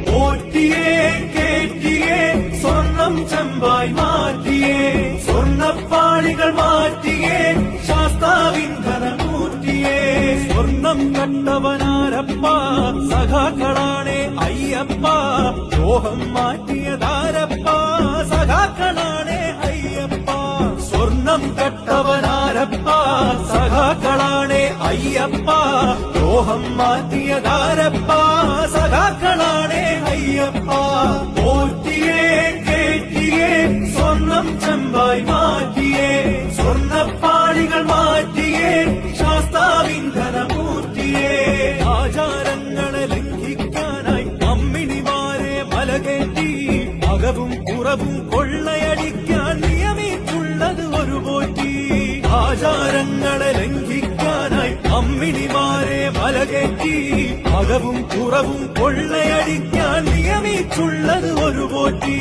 പോറ്റിയേ കേറ്റിയേ സ്വർണം ചെമ്പായി മാറ്റിയേ സ്വർണ്ണപ്പാളികൾ മാറ്റിയേ ശാസ്താവിൻ ധനമൂറ്റിയേ സ്വർണം കണ്ടവനാരപ്പ സഖാക്കളാണേ അയ്യപ്പ ലോഹം മാറ്റിയതാരപ്പ സഖാക്കളാണേ അയ്യപ്പ സ്വർണം കട്ടവനാരപ്പ സഖാക്കളാണേ അയ്യപ്പ ലോഹം മാറ്റിയതാരപ്പ സഖാക്കളാണേ അയ്യപ്പ പോറ്റിയേ കേറ്റിയേ സ്വർണം ചെമ്പായി മാറ്റിയേ സ്വർണ്ണപ്പാളികൾ മാറ്റിയേ ശാസ്താവിൻ ധനമൂർത്തിയേ ആചാരങ്ങളെ ലംഘിക്കാനായി അമ്മിണിമാരെ മലകേറ്റി അകവും കുറവും കൊള്ളയടിക്കാൻ നിയമിച്ചുള്ളത് ഒരു പോറ്റി ആചാരങ്ങളെ ലംഘിക്കാനായി അമ്മിണിമാരെ മലകേറ്റി അകവും കുറവും കൊള്ളയടിക്കാൻ നിയമിച്ചുള്ളത് ഒരു പോറ്റി